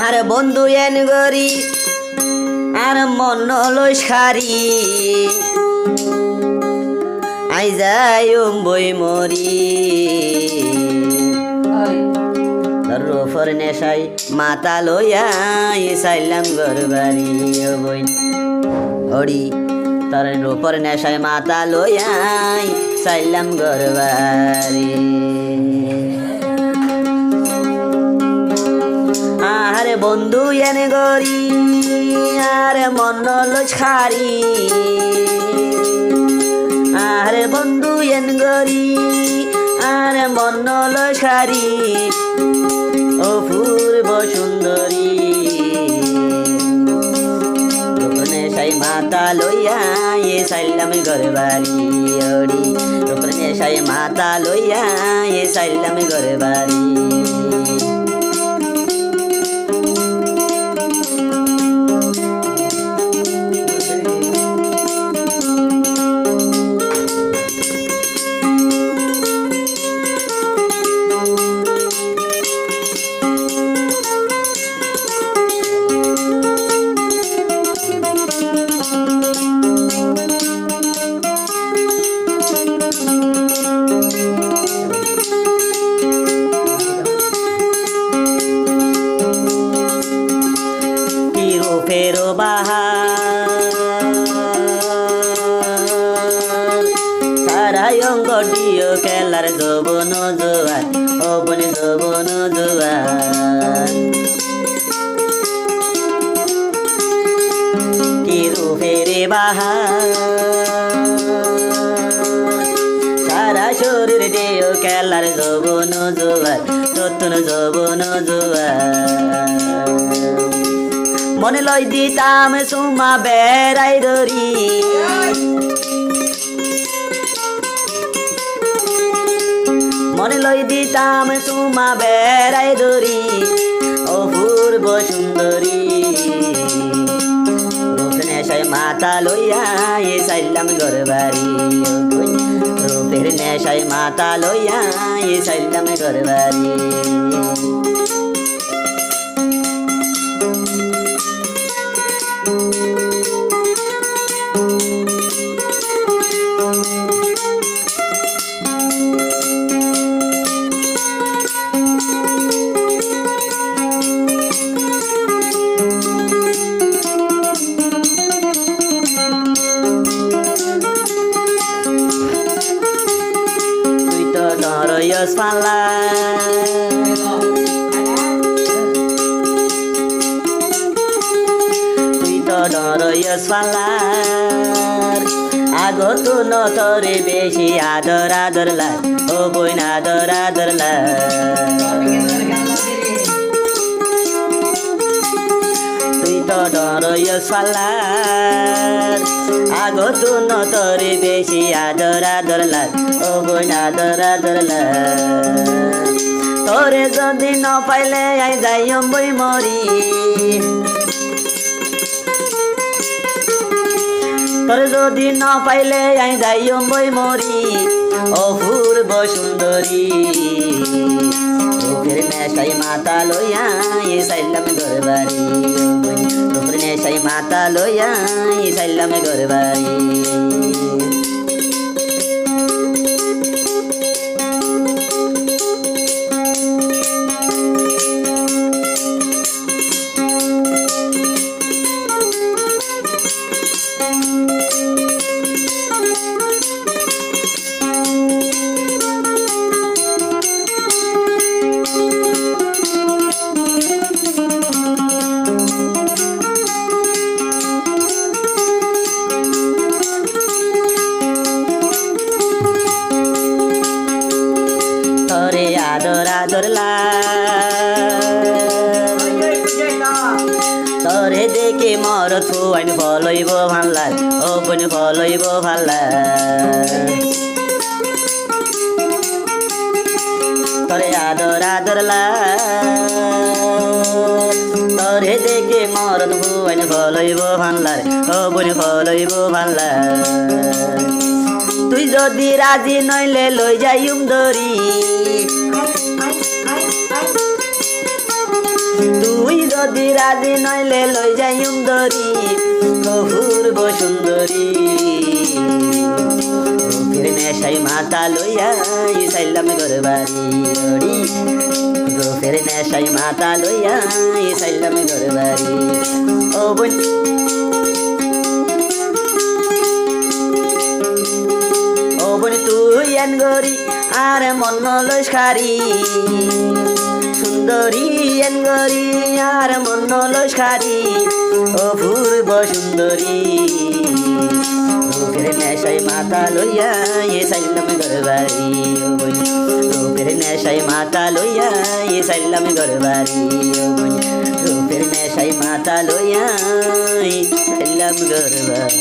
আর বন্ধু এন গরি আর মন লই সারি আই যাই বই মরি রোফর নেশাই মাতা লইয়াই চাইলাম গরবারি বই হরি তার রোপর নেশাই মাতা লইয়াই চাইলাম গরবারি আরে বন্ধু এনে গরি আরে মন লই সারি আরে বন্ধু এন গরি আরে মন লই সারি অপূর্ব সুন্দরী নেশাই মাতা লইয়া এ চাইলাম গরবারি ওড়ি নেশাই মাতা লইয়া এ চাইলাম গরবারি ফেরো বাহার সারাই অঙ্গ ডিও খেলার যৌবন জোয়ার ও বনে যৌবন জোয়ার কিরু ফেরে বাহার সারা শরীর ডিও খেলার যৌবন জোয়ার নতুন যৌবন জোয়ার মনে লই দিতাম সুমা বেড়াই ধরি মনে লই দিতাম সুমা বেড়াই ধরি অপূর্ব সুন্দরী রূপ নেশায় মাতা লইয়া এ চাইলাম গরবারি রূপের নেশায় মাতা লইয়া এ চাইলাম গরবারি Reyes Falar তুই তো Reyes Falar আগত নতরে বেশি আদর আদর লাগ ও বইন আদর আদর লাগ তুই তো Reyes Falar আগত নতরে বেশি আদর আদর লাগ ও বইন আদর আদর লাগ তোরে যদি ন পাইলে আই যাইম বই মরি তোরে যদি ন পাইলে আই যাইম বই মরি অপূর্ব সুন্দরী রূপের নেশাই মাতা লইয়া এ চাইলাম গরবারি রূপের নেশাই মাতা লইয়া এ চাইলাম গরবারি আদর আদর তোরে দেখে মর থুয়াইন ফলইব ভাল লাগ ও বন ফলইব ভাল লাগ তোরে আদর আদর তোরে দেখে মর থুয়াইন ফলইব ভাল লাগ ও বন ফলইব ভাল লাগ তুই যদি রাজি নইলে লই যাইম ধরি তুই যদি রাজি নইলে লই যাইম ধরি অপূর্ব সুন্দরী রূপের নেশাই মাতা লইয়া সাইলাম ঘরবাড়ি রূপের নেশাই মাতা লইয়া সাইলাম ঘরবাড়ি ও বোন ও বোন তুই এন গরি আর মন লইস খারি সুন্দরী এন গরি আর মন লইস খারি অপূর্ব সুন্দরী রূপের নেশাই মাতা লইয়া সাইলাম ঘরবাড়ি রূপের নেশাই মাতা লইয়া সাইলাম ঘরবাড়ি রূপের নেশাই মাতা লইয়া সাইলাম ঘরবাড়ি।